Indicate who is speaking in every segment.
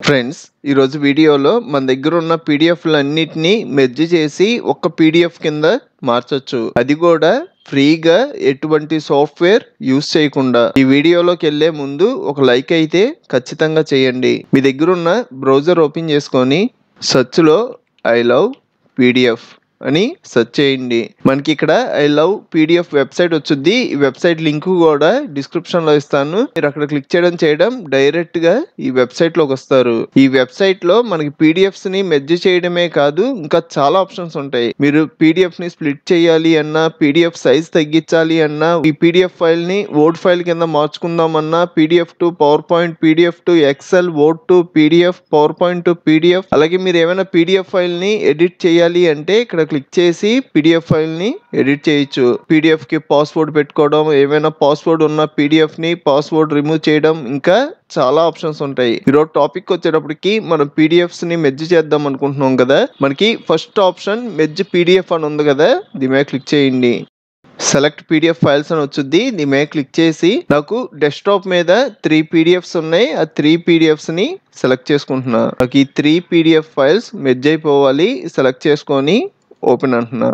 Speaker 1: Friends, ఈరోజు వీడియోలో మన దగ్గర ఉన్న పీడిఎఫ్లన్నిటినీ మెర్జ్ చేసి ఒక పీడిఎఫ్ కింద మార్చొచ్చు. అది కూడా ఫ్రీగా, ఎటువంటి సాఫ్ట్వేర్ యూస్ చేయకుండా. ఈ వీడియోలోకి వెళ్ళే ముందు ఒక లైక్ అయితే ఖచ్చితంగా చేయండి. మీ దగ్గర ఉన్న బ్రౌజర్ ఓపెన్ చేసుకొని సెర్చ్లో ఐ లవ్ పీడిఎఫ్ అని సెర్చ్ చేయండి. మనకి ఇక్కడ ఐ లవ్ పీడిఎఫ్ వెబ్సైట్ వచ్చింది. ఈ వెబ్సైట్ లింక్ కూడా డిస్క్రిప్షన్ లో ఇస్తాను. మీరు అక్కడ క్లిక్ చేయడం డైరెక్ట్ గా ఈ వెబ్సైట్ లోకి వస్తారు. ఈ వెబ్సైట్ లో మనకి పీడిఎఫ్స్ ని మెర్జ్ చేయడమే కాదు, ఇంకా చాలా ఆప్షన్స్ ఉంటాయి. మీరు పీడిఎఫ్ ని స్ప్లిట్ చేయాలి అన్నా, పీడిఎఫ్ సైజ్ తగ్గించాలి అన్నా, ఈ పీడిఎఫ్ ఫైల్ ని వర్డ్ ఫైల్ కింద మార్చుకుందామన్నా, PDF to PowerPoint, PDF to Excel, word to PDF, PowerPoint to PDF, అలాగే మీరు ఏమైనా పీడిఎఫ్ ఫైల్ ని ఎడిట్ చేయాలి అంటే ఇక్కడ క్లిక్ చేసి పీడిఎఫ్ ఫైల్ ని ఎడిట్ చేయొచ్చు. పీడిఎఫ్ కి పాస్వర్డ్ పెట్టుకోవడం, ఏమైనా పాస్వర్డ్ ఉన్న పీడిఎఫ్ ని పాస్వర్డ్ రిమూవ్ చేయడం, ఇంకా చాలా ఆప్షన్స్ ఉంటాయి. ఈరోజు టాపిక్ వచ్చేటప్పటికి మనం పీడిఎఫ్స్ ని మెర్జ్ చేద్దాం అనుకుంటున్నాం కదా. మనకి ఫస్ట్ ఆప్షన్ మెర్జ్ పీడిఎఫ్ అని ఉంది కదా, దీని మీద క్లిక్ చేయండి. సెలెక్ట్ పీడిఎఫ్ ఫైల్స్ అని వచ్చింది. దీని మీద క్లిక్ చేసి నాకు డెస్క్టాప్ మీద 3 పీడిఎఫ్స్ ఉన్నాయి. ఆ 3 పీడిఎఫ్స్ ని సెలెక్ట్ చేసుకుంటున్నా. నాకు ఈ 3 పీడిఎఫ్ ఫైల్స్ మెర్జ్ అయిపోవాలి. సెలెక్ట్ చేసుకొని ఓపెన్ అంటున్నా.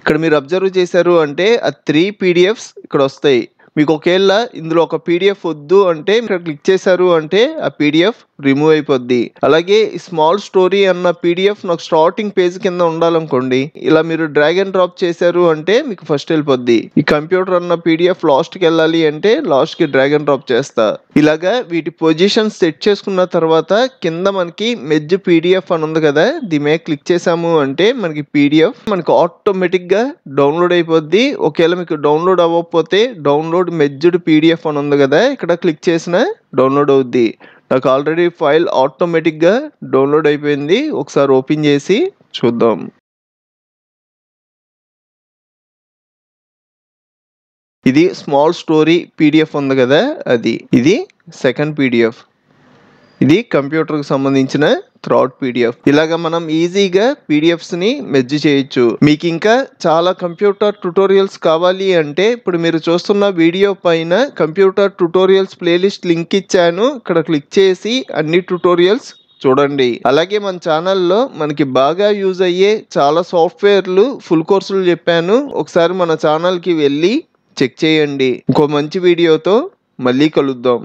Speaker 1: ఇక్కడ మీరు అబ్జర్వ్ చేశారు అంటే ఆ 3 పీడిఎఫ్స్ ఇక్కడ వస్తాయి. మీకు ఒకవేళ ఇందులో ఒక పీడిఎఫ్ వద్దు అంటే ఇక్కడ క్లిక్ చేశారు అంటే ఆ పీడిఎఫ్ రిమూవ్ అయిపోద్ది. అలాగే స్మాల్ స్టోరీ అన్న పీడిఎఫ్ నాకు స్టార్టింగ్ పేజ్ కింద ఉండాలనుకోండి, ఇలా మీరు డ్రాగ్ అండ్ డ్రాప్ చేశారు అంటే మీకు ఫస్ట్ వెళ్ళిపోద్ది. ఈ కంప్యూటర్ అన్న పీడిఎఫ్ లాస్ట్ కి వెళ్ళాలి అంటే లాస్ట్ కి డ్రాగ్ అండ్ డ్రాప్ చేస్తా. ఇలాగా వీటి పొజిషన్ సెట్ చేసుకున్న తర్వాత కింద మనకి మెర్జ్ పీడిఎఫ్ అని ఉంది కదా, దీని మీద క్లిక్ చేసాము అంటే మనకి పీడిఎఫ్ మనకి ఆటోమేటిక్ గా డౌన్లోడ్ అయిపోద్ది. ఒకవేళ మీకు డౌన్లోడ్ అవ్వకపోతే డౌన్లోడ్ మెర్జ్డ్ పీడిఎఫ్ అని ఉంది కదా, ఇక్కడ క్లిక్ చేసిన డౌన్లోడ్ అవుద్ది. నాకు ఆల్రెడీ ఫైల్ ఆటోమేటిక్ గా డౌన్లోడ్ అయిపోయింది. ఒకసారి ఓపెన్ చేసి చూద్దాం. ఇది స్మాల్ స్టోరీ పీడిఎఫ్ ఉంది కదా, ఇది సెకండ్ పీడిఎఫ్. ఇది కంప్యూటర్ కి సంబంధించిన థర్డ్ పీడిఎఫ్. ఇలాగా మనం ఈజీగా పీడిఎఫ్స్ ని మెర్జ్ చేయొచ్చు. మీకు ఇంకా చాలా కంప్యూటర్ ట్యుటోరియల్స్ కావాలి అంటే ఇప్పుడు మీరు చూస్తున్న వీడియో పైన కంప్యూటర్ ట్యుటోరియల్స్ ప్లేలిస్ట్ లింక్ ఇచ్చాను. ఇక్కడ క్లిక్ చేసి అన్ని ట్యుటోరియల్స్ చూడండి. అలాగే మన ఛానల్లో మనకి బాగా యూజ్ అయ్యే చాలా సాఫ్ట్వేర్లు ఫుల్ కోర్సులు చెప్పాను. ఒకసారి మన ఛానల్ కి వెళ్ళి చెక్ చేయండి. ఇంకో మంచి వీడియోతో మళ్ళీ కలుద్దాం.